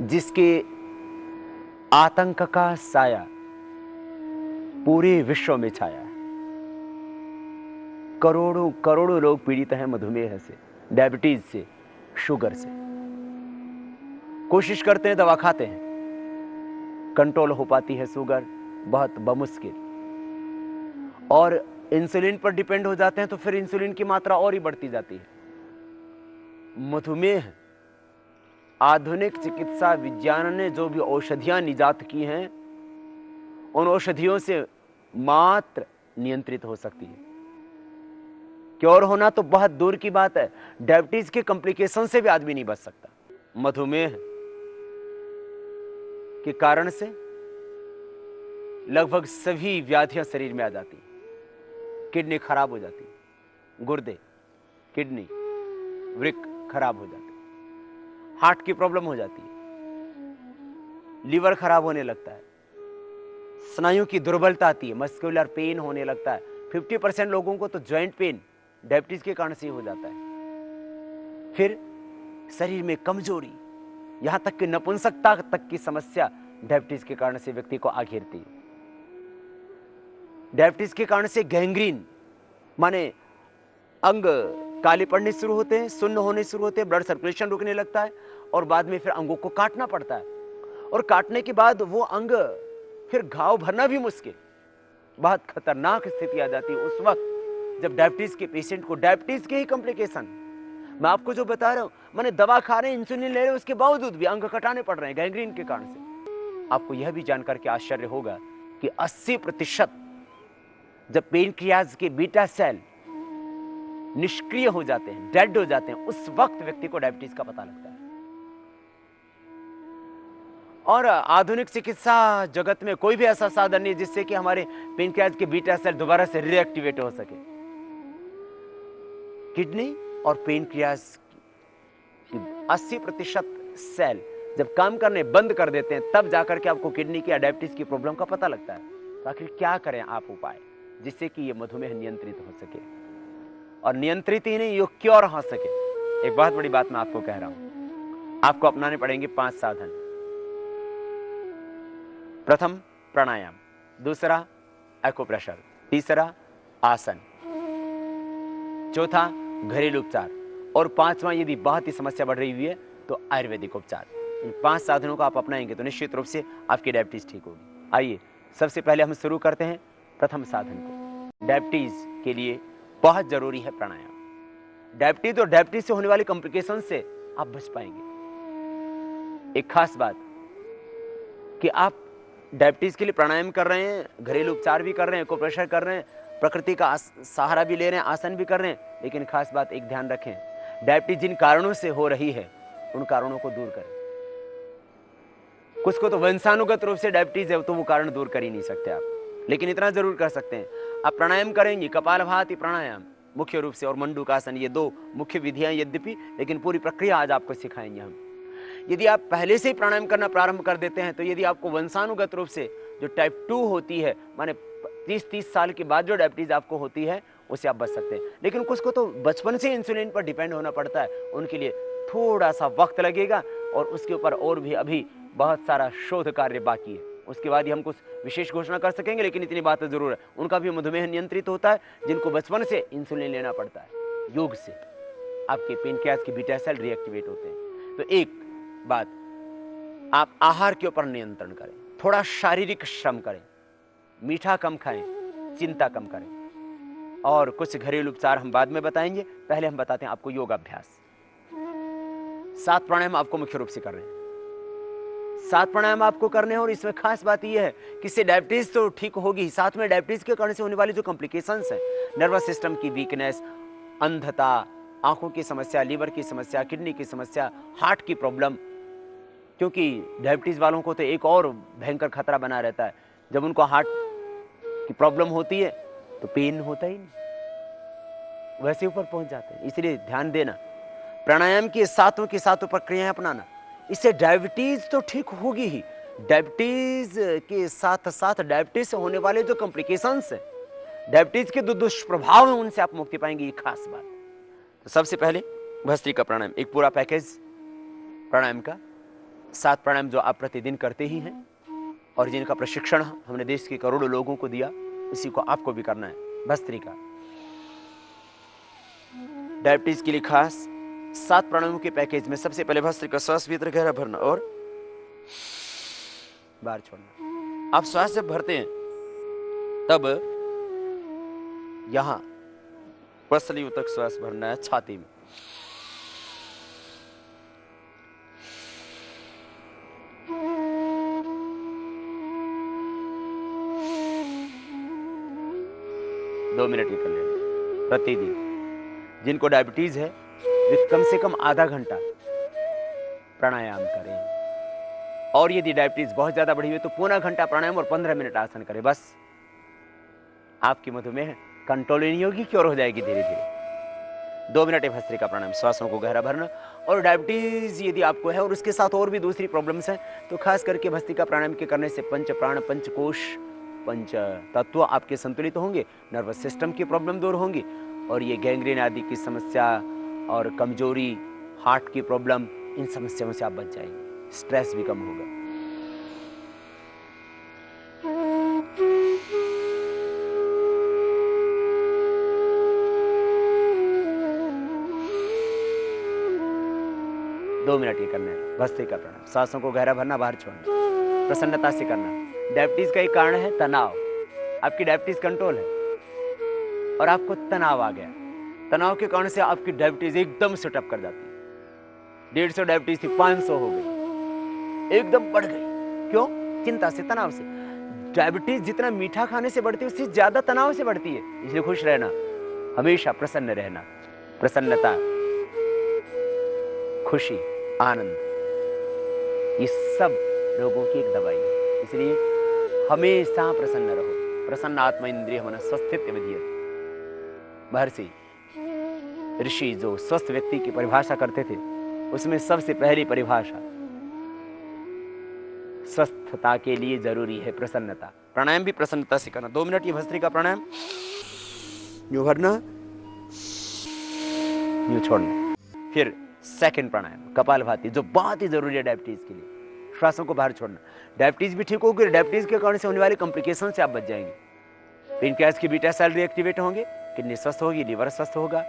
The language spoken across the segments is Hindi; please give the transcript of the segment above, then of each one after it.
जिसके आतंक का साया पूरे विश्व में छाया है। करोड़ों करोड़ों लोग पीड़ित हैं मधुमेह से, डायबिटीज से, शुगर से। कोशिश करते हैं, दवा खाते हैं, कंट्रोल हो पाती है शुगर बहुत बमुश्किल, और इंसुलिन पर डिपेंड हो जाते हैं तो फिर इंसुलिन की मात्रा और ही बढ़ती जाती है। मधुमेह आधुनिक चिकित्सा विज्ञान ने जो भी औषधियां निजात की हैं, उन औषधियों से मात्र नियंत्रित हो सकती है। क्योर होना तो बहुत दूर की बात है, डायबिटीज के कॉम्प्लिकेशन से भी आदमी नहीं बच सकता। मधुमेह के कारण से लगभग सभी व्याधियां शरीर में आ जाती हैं। किडनी खराब हो जाती है, गुर्दे, किडनी, वृक्क खराब हो जाते हैं, हार्ट की प्रॉब्लम हो जाती है, लीवर खराब होने लगता है, स्नायु की दुर्बलता आती है, मस्कुलर पेन होने लगता है। 50% लोगों को तो जॉइंट पेन डायबिटीज के कारण से हो जाता है। फिर शरीर में कमजोरी, यहां तक कि नपुंसकता तक की समस्या डायबिटीज के कारण से व्यक्ति को आ घेरती है। डायबिटीज के कारण से गैंग्रीन माने अंग काले पड़ने शुरू होते हैं, सुन्न होने शुरू होते हैं, ब्लड सर्कुलेशन रुकने लगता है, और बाद में फिर अंगों को काटना पड़ता है, और काटने के बाद वो अंग फिर घाव भरना भी मुश्किल, बहुत खतरनाक स्थिति आ जाती है उस वक्त जब डायबिटीज के पेशेंट को, डायबिटीज के ही कॉम्प्लिकेशन मैं आपको जो बता रहा हूं, मैंने दवा खा रहे हैं, इंसुलिन ले रहे हैं, उसके बावजूद भी अंग कटाने पड़ रहे हैं गैंग्रीन के कारण से। आपको यह भी जानकर के आश्चर्य होगा कि 80% जब पेनक्रियाज के बीटा सेल निष्क्रिय हो जाते हैं, डेड हो जाते हैं, उस वक्त व्यक्ति को डायबिटीज का पता लगता है। और आधुनिक चिकित्सा जगत में कोई भी ऐसा साधन नहीं जिससे कि हमारे पेनक्रियाज के बीटा सेल दोबारा से रीएक्टिवेट हो सके। किडनी और पेनक्रियाज की 80% सेल जब काम करने बंद कर देते हैं, तब जाकर के आपको किडनी की या डायबिटीज की प्रॉब्लम का पता लगता है। तो आखिर क्या करें आप उपाय जिससे कि ये मधुमेह नियंत्रित हो सके, और नियंत्रित ही नहीं, ये क्योर हो सके। एक बहुत बड़ी बात मैं आपको कह रहा हूं, आपको अपनाने पड़ेंगे 5 साधन। प्रथम प्राणायाम, दूसरा एक्यूप्रेशर, तीसरा आसन, चौथा घरेलू उपचार, और पांचवा यदि बहुत ही समस्या बढ़ रही हुई है तो आयुर्वेदिक उपचार। इन 5 साधनों को आप अपनाएंगे तो निश्चित रूप से आपकी डायबिटीज ठीक होगी। आइए सबसे पहले हम शुरू करते हैं प्रथम साधन को। डायबिटीज के लिए बहुत जरूरी है प्राणायाम। डायबिटीज और डायबिटीज से होने वाले कॉम्प्लिकेशन से आप बच पाएंगे। एक खास बात कि आप डायबिटीज के लिए प्राणायाम कर रहे हैं, घरेलू उपचार भी कर रहे हैं, एक्यूप्रेशर कर रहे हैं, प्रकृति का सहारा भी ले रहे हैं, आसन भी कर रहे हैं, लेकिन खास बात एक ध्यान रखें, डायबिटीज जिन कारणों से हो रही है उन कारणों को दूर करें। कुछ को तो वंशानुगत रूप से डायबिटीज है तो वो कारण दूर कर ही नहीं सकते आप, लेकिन इतना जरूर कर सकते हैं, आप प्राणायाम करेंगे, कपालभाति प्राणायाम मुख्य रूप से और मंडूकासन, ये 2 मुख्य विधियां यद्यपि, लेकिन पूरी प्रक्रिया आज आपको सिखाएंगे हम। यदि आप पहले से ही प्राणायाम करना प्रारंभ कर देते हैं तो यदि आपको वंशानुगत रूप से जो टाइप 2 होती है, माने 30 साल के बाद जो डायबिटीज आपको होती है, उससे आप बच सकते हैं। लेकिन कुछ को तो बचपन से इंसुलिन पर डिपेंड होना पड़ता है, उनके लिए थोड़ा सा वक्त लगेगा, और उसके ऊपर और भी अभी बहुत सारा शोध कार्य बाकी है। उसके बाद ही हम कुछ विशेष घोषणा कर सकेंगे, लेकिन इतनी बात जरूर है, उनका भी मधुमेह नियंत्रित होता है जिनको बचपन से इंसुलिन लेना पड़ता है। योग से आपके पेनक्रियाज के बीटा सेल रिएक्टिवेट होते हैं। तो एक बात, आप आहार के ऊपर नियंत्रण करें, थोड़ा शारीरिक श्रम करें, मीठा कम खाएं, चिंता कम करें, और कुछ घरेलू उपचार हम बाद में बताएंगे। पहले हम बताते हैं आपको योगाभ्यास। 7 प्राणायाम आपको मुख्य रूप से कर रहे हैं, 7 प्राणायाम आपको करने हैं, और इसमें खास बात यह है कि इससे डायबिटीज तो ठीक होगी, साथ में डायबिटीज के कारण से होने वाली जो कॉम्प्लिकेशंस है, नर्वस सिस्टम की वीकनेस, अंधता, आंखों की समस्या, लीवर की समस्या, किडनी की समस्या, हार्ट की प्रॉब्लम, क्योंकि डायबिटीज वालों को तो एक और भयंकर खतरा बना रहता है, जब उनको हार्ट की प्रॉब्लम होती है तो पेन होता ही नहीं, वैसे ऊपर पहुंच जाते हैं। इसलिए ध्यान देना, प्राणायाम की 7 की 7 प्रक्रियाएं अपनाना, इससे डायबिटीज तो ठीक होगी ही, डायबिटीज के साथ साथ डायबिटीज से होने वाले जो कॉम्प्लिकेशंस है, डायबिटीज के जो दुष्प्रभाव हैं, उनसे आप मुक्ति पाएंगे, ये खास बात। तो सबसे पहले भस्त्रिका प्राणायाम, एक पूरा पैकेज प्राणायाम का, 7 प्राणायाम जो आप प्रतिदिन करते ही हैं और जिनका प्रशिक्षण हमने देश के करोड़ों लोगों को दिया, इसी को आपको भी करना है। भस्त्रिका डायबिटीज के लिए खास 7 प्राणायामों के पैकेज में सबसे पहले भस्त्रिका, श्वास भीतर गहरा भरना और बाहर छोड़ना। आप श्वास जब भरते हैं तब यहां पसलियों तक श्वास भरना है, छाती में। दो मिनट निकल लेना प्रतिदिन। जिनको डायबिटीज है वे कम से कम आधा घंटा प्राणायाम करें, और यदि डायबिटीज बहुत ज्यादा बढ़ी हुई तो पौना घंटा प्राणायाम और 15 मिनट आसन करें। बस आपकी मधुमेह कंट्रोल नहीं होगी, क्योर हो जाएगी धीरे धीरे। 2 मिनट भस्त्रिका प्राणायाम, श्वासों को गहरा भरना। और डायबिटीज यदि आपको है और उसके साथ और भी दूसरी प्रॉब्लम्स हैं तो खास करके भस्त्रिका प्राणायाम के करने से पंच प्राण, पंचकोश, पंच तत्व आपके संतुलित होंगे, नर्वस सिस्टम की प्रॉब्लम दूर होंगी, और ये गैंग्रीन आदि की समस्या और कमजोरी, हार्ट की प्रॉब्लम, इन समस्याओं से आप बच जाएंगे। स्ट्रेस भी कम होगा। दो मिनट ये करना है भस्त्रिका प्राणायाम। सांसों को गहरा भरना, बाहर छोड़ना, प्रसन्नता से करना। डायबिटीज का एक कारण है तनाव। आपकी डायबिटीज कंट्रोल है और आपको तनाव आ गया, तनाव के कारण से आपकी डायबिटीज एकदम सेटअप कर जाती है। 150 डायबिटीज थी, 500 हो गई, एकदम बढ़ गई। क्यों? चिंता से, तनाव से। डायबिटीज जितना मीठा खाने से बढ़ती है उससे ज्यादा तनाव से बढ़ती है। इसलिए खुश रहना, हमेशा प्रसन्न रहना। प्रसन्नता, खुशी, आनंद, ये सब रोगों की एक दवाई है। इसलिए हमेशा प्रसन्न रहो। प्रसन्न आत्मा इंद्रिय मन स्वस्थित विधीयते। महर्षि ऋषि जो स्वस्थ व्यक्ति की परिभाषा करते थे उसमें सबसे पहली परिभाषा स्वस्थता के लिए जरूरी है प्रसन्नता। प्राणायाम भी प्रसन्नता से करना। 2 मिनट ये भस्त्रिका प्राणायाम, यूं भरना, यूं छोड़ना। फिर सेकंड प्राणायाम कपालभाति, जो बहुत ही जरूरी है डायबिटीज के लिए। श्वासों को बाहर छोड़ना। डायबिटीज भी ठीक होगी, डायबिटीज के कारण से होने वाले कॉम्प्लिकेशन से आप बच जाएंगे। पेनक्रियास की बीटा सेल रिएक्टिवेट होंगे, किडनी स्वस्थ होगी, लिवर स्वस्थ होगा,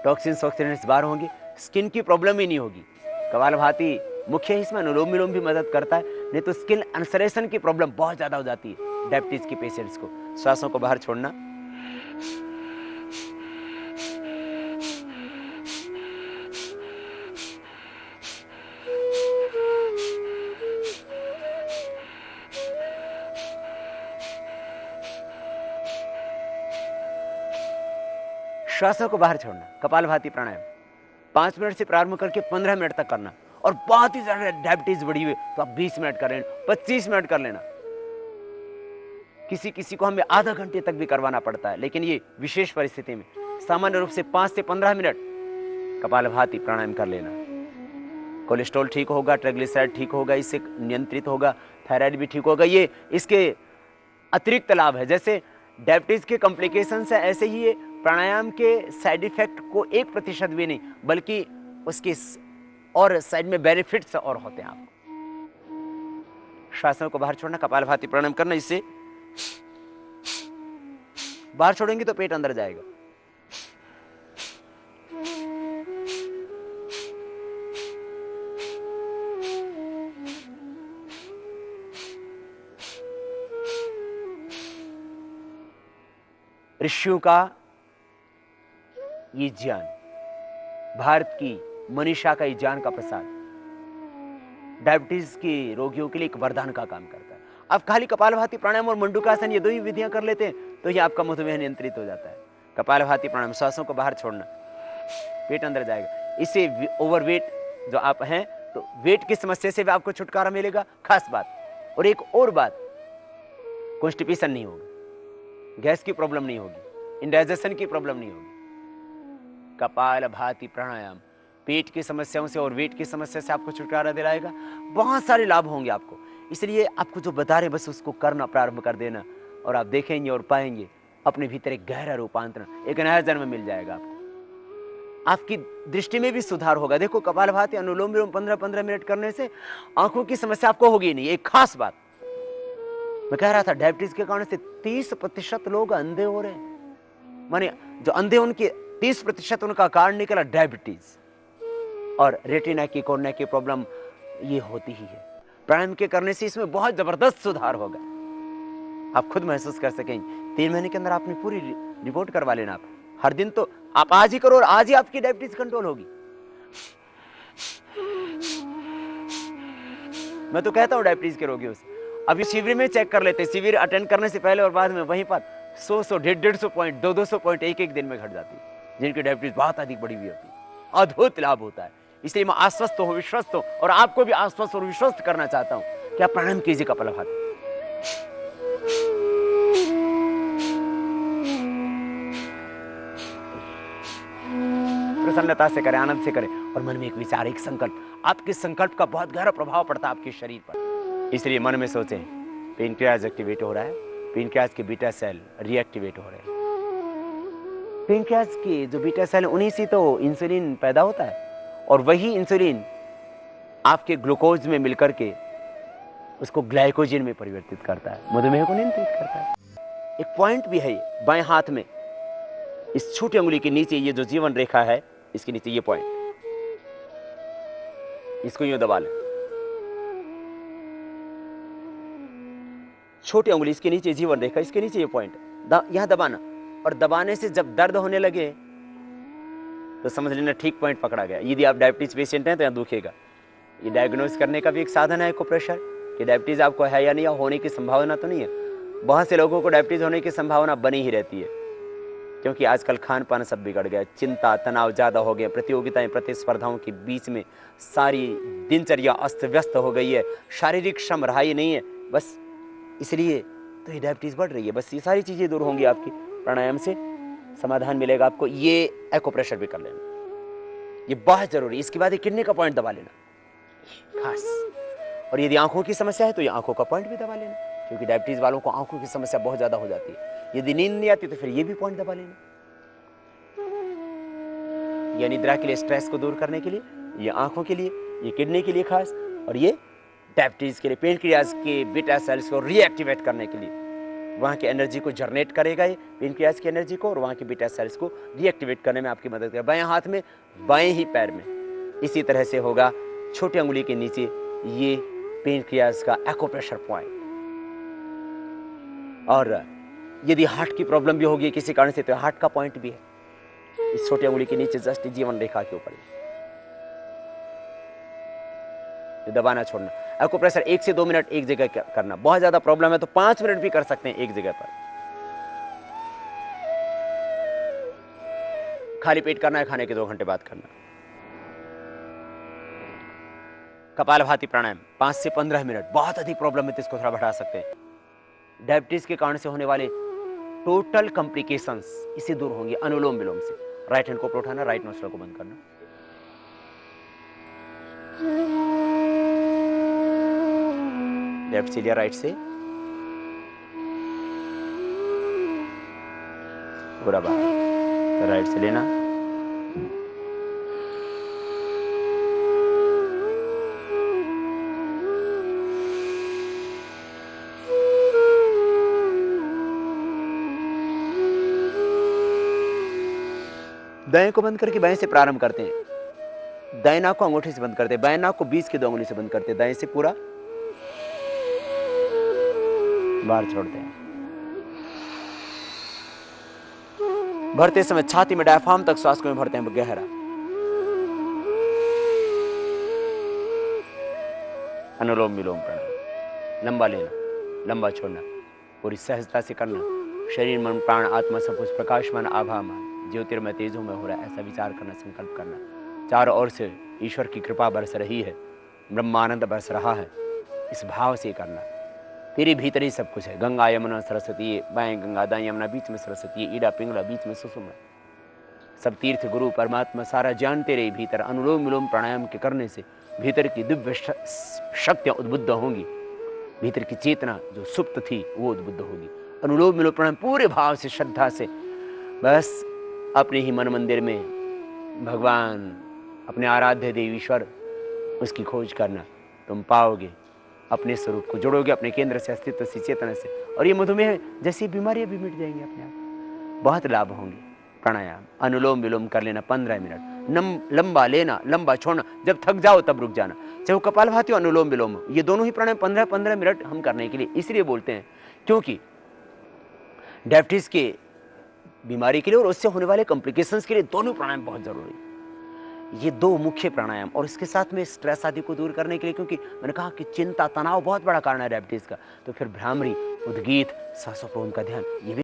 टॉक्सिन्स ऑक्सीडेंट्स बाहर होंगे, स्किन की प्रॉब्लम ही नहीं होगी। कपालभाति मुख्य हिस्सा में अनुलोम विलोम भी मदद करता है, नहीं तो स्किन अल्सरेशन की प्रॉब्लम बहुत ज्यादा हो जाती है डायबिटीज के पेशेंट्स को। श्वासों को बाहर छोड़ना, श्वासों को बाहर छोड़ना। कपालभाति प्राणायाम 5 मिनट से प्रारंभ करके 15 मिनट तक करना। और बहुत ही ज्यादा डायबिटीज बढ़ी हुई तो आप 20 मिनट कर लेना, 25 मिनट कर लेना। किसी किसी को हमें आधा घंटे तक भी करवाना पड़ता है, लेकिन ये विशेष परिस्थिति में सामान्य रूप से 5 से 15 मिनट कपालभाति प्राणायाम कर लेना। कोलेस्ट्रॉल ठीक होगा, ट्राइग्लिसराइड ठीक होगा, इससे नियंत्रित होगा, थायराइड भी ठीक होगा। ये इसके अतिरिक्त लाभ है। जैसे डायबिटीज के कॉम्प्लिकेशन है, ऐसे ही ये प्राणायाम के साइड इफेक्ट को 1% भी नहीं, बल्कि उसके और साइड में बेनिफिट्स और होते हैं आपको। श्वासों को बाहर छोड़ना, कपालभाति प्राणायाम करना। इससे बाहर छोड़ेंगे तो पेट अंदर जाएगा। ऋषियों का ये ज्ञान, भारत की मनीषा का ये ज्ञान का प्रसार डायबिटीज के रोगियों के लिए एक वरदान का काम करता है। आप खाली कपालभाति प्राणायाम और मंडूकासन ये 2 ही विधियां कर लेते हैं तो ये आपका मधुमेह नियंत्रित हो जाता है। कपालभाति प्राणायाम, श्वासों को बाहर छोड़ना, पेट अंदर जाएगा। इससे ओवरवेट जो आप हैं तो वेट की समस्या से भी आपको छुटकारा मिलेगा, खास बात। और एक और बात, कॉन्स्टिपेशन नहीं होगा, गैस की प्रॉब्लम नहीं होगी, इंडाइजेशन की प्रॉब्लम नहीं होगी। कपालभाति प्राणायाम पेट की समस्याओं से और वेट की समस्या से आपको छुटकारा दिलाएगा। बहुत सारे लाभ होंगे आपको। इसलिए आपको जो बता रहे बस उसको करना प्रारंभ कर देना और आप देखेंगे और पाएंगे अपने भीतर एक गहरा रूपांतरण, एक नया जन्म मिल जाएगा आपको। आपकी दृष्टि में भी सुधार होगा। देखो कपालभाति अनुलोम विलोम 15-15 मिनट करने से आंखों की समस्या आपको होगी नहीं। एक खास बात मैं कह रहा था, डायबिटीज के कारण से 30% लोग अंधे हो रहे हैं। माने जो अंधे उनके 30% उनका कारण निकला डायबिटीज। और रेटिना की कोर्निया की प्रॉब्लम ये होती ही है। प्राणायाम के करने से इसमें बहुत जबरदस्त सुधार होगा, आप खुद महसूस कर सकेंगे। 3 महीने के अंदर आपने पूरी रिपोर्ट करवा लेना। आप हर दिन तो आप आज ही करो और आज ही आपकी डायबिटीज कंट्रोल होगी। मैं तो कहता हूं डायबिटीज के रोगियों से अभी शिविर में चेक कर लेते। शिविर अटेंड करने से पहले और बाद में वहीं पर 100 150 पॉइंट 200 पॉइंट एक दिन में घट जाती है। जिनकी डायबिटीज बहुत अधिक बढ़ी हुई होती है, अद्भुत लाभ होता है। इसलिए मैं आश्वस्त हूं, विश्वस्त हूं और आपको भी आश्वस्त और विश्वस्त करना चाहता हूं कि आप प्राणायाम कीजिए कपालभाति। प्रसन्नता से करें, आनंद से करें और मन में एक विचार, एक संकल्प। आपके संकल्प का बहुत गहरा प्रभाव पड़ता है आपके शरीर पर। इसलिए मन में सोचें पेनक्रियाज एक्टिवेट हो रहा है, पेनक्रियाज के बीटा सेल रिएक्टिवेट हो रहे हैं। पेनक्रियाज के जो बीटा सेल उन्हीं से तो इंसुलिन पैदा होता है और वही इंसुलिन आपके ग्लूकोज में मिलकर के उसको ग्लाइकोजन में परिवर्तित करता है, मधुमेह को नियंत्रित करता है। एक पॉइंट भी है बाएं हाथ में, इस छोटी उंगली के नीचे ये जो जीवन रेखा है, इसके नीचे ये पॉइंट, इसको यूं दबा लें। छोटी उंगली इसके नीचे जीवन रेखा, इसके नीचे ये पॉइंट, यहां दबाना। और दबाने से जब दर्द होने लगे तो समझ लेना ठीक पॉइंट पकड़ा गया। यदि आप डायबिटीज पेशेंट हैं तो यहां दुखेगा। ये डायग्नोज करने का भी एक साधन है एक्यूप्रेशर, कि डायबिटीज आपको है या नहीं, या होने की संभावना तो नहीं है। बहुत से लोगों को डायबिटीज होने की संभावना बनी ही रहती है, क्योंकि आजकल खान पान सब बिगड़ गया, चिंता तनाव ज्यादा हो गया, प्रतियोगिताएं प्रतिस्पर्धाओं के बीच में सारी दिनचर्या अस्त व्यस्त हो गई है, शारीरिक श्रम रहा ही नहीं है, बस इसलिए तो ये डायबिटीज बढ़ रही है। बस ये सारी चीजें दूर होंगी आपकी, प्राणायाम से समाधान मिलेगा आपको। ये एक्यूप्रेशर भी कर लेना, ये बहुत जरूरी। इसके बाद ये किडनी का पॉइंट दबा लेना खास। और यदि आंखों की समस्या है तो ये आंखों का पॉइंट भी दबा लेना, क्योंकि डायबिटीज वालों को आंखों की समस्या बहुत ज्यादा हो जाती है। यदि नींद नहीं आती तो फिर ये भी पॉइंट दबा लेना। ये निद्रा के लिए, स्ट्रेस को दूर करने के लिए, ये आंखों के लिए, ये किडनी के लिए खास, और ये डायबिटीज के लिए पेनक्रियाज के बीटा सेल्स को रीएक्टिवेट करने के लिए। वहां की एनर्जी को जनरेट करेगा ये पेनक्रियाज की एनर्जी को, और वहां के बीटा सेल्स को रीएक्टिवेट करने में आपकी मदद करेगा। बाएं हाथ में, बाएं ही पैर में इसी तरह से होगा। छोटी अंगुली के नीचे ये पेनक्रियाज का एक्यूप्रेशर पॉइंट। और यदि हार्ट की प्रॉब्लम भी होगी किसी कारण से तो हार्ट का पॉइंट भी है इस छोटी अंगुली के नीचे, जस्ट जीवन रेखा के ऊपर। दबाना छोड़ना। एक्यूप्रेशर 1 से 2 मिनट एक जगह करना। बहुत ज्यादा प्रॉब्लम है तो 5 मिनट भी कर सकते हैं एक जगह पर। खाली पेट करना है, खाने के 2 घंटे बाद करना। कपालभाति प्राणायाम 5 से 15 मिनट। बहुत अधिक प्रॉब्लम है तो इसको थोड़ा बढ़ा सकते हैं। डायबिटीज के कारण से होने वाले टोटल कॉम्प्लिकेशंस इससे दूर होंगे अनुलोम विलोम से। राइट हैंड को ऊपर उठाना, राइट नोस्ट्रल को बंद करना। लेफ्ट से लिया, राइट से पूरा बाहर, राइट से लेना, दाएं को बंद करके बाएं से प्रारंभ करते हैं। दाएं नाक को अंगूठे से बंद करते हैं, बाएं नाक को बीच की 2 उंगली से बंद करते हैं, दाएं से पूरा बाहर छोड़ते हैं। भरते समय छाती में डायफ्राम तक श्वास को भरते हैं गहरा। अनुलोम विलोम प्राणायाम। लंबा लेना, लंबा छोड़ना, पूरी सहजता से करना। शरीर मन प्राण आत्मा सब कुछ प्रकाशमान आभामान ज्योतिर्मय तेजों में हो रहा है, ऐसा विचार करना, संकल्प करना। चारों ओर से ईश्वर की कृपा बरस रही है, ब्रह्मानंद बरस रहा है, इस भाव से करना। तेरे भीतर ही सब कुछ है। गंगा यमुना सरस्वती, बाएं गंगा दाएं यमुना, बीच में सरस्वती, ईड़ा पिंगला, बीच में सुषुम्ना, सब तीर्थ गुरु परमात्मा, सारा ज्ञान तेरे भीतर। अनुलोम विलोम प्राणायाम के करने से भीतर की दिव्य शक्तियां उद्बुद्ध होंगी, भीतर की चेतना जो सुप्त थी वो उद्बुद्ध होगी। अनुलोम विलोम प्राणायाम पूरे भाव से, श्रद्धा से, बस अपने ही मन मंदिर में भगवान, अपने आराध्य देव ईश्वर, उसकी खोज करना, तुम पाओगे अपने स्वरूप को, जुड़ोगे अपने केंद्र से, अस्तित्व से, चेतना से, और ये मधुमेह जैसी बीमारियां भी मिट जाएंगी अपने आप। बहुत लाभ होंगे। प्राणायाम, अनुलोम विलोम कर लेना 15 मिनट, लंबा लेना, लंबा छोड़ना, जब थक जाओ तब रुक जाना, चाहे वो कपालभाति हो, अनुलोम विलोम, ये दोनों ही प्राणायाम 15-15 मिनट हम करने के लिए इसलिए बोलते हैं क्योंकि डायबिटीज के बीमारी के लिए और उससे होने वाले कॉम्प्लिकेशंस के लिए दोनों प्राणायाम बहुत जरूरी है। ये दो मुख्य प्राणायाम, और इसके साथ में स्ट्रेस आदि को दूर करने के लिए, क्योंकि मैंने कहा कि चिंता, तनाव बहुत बड़ा कारण है डायबिटीज का, तो फिर भ्रामरी, उद्गीत, सांसों पर उनका ध्यान, ये भी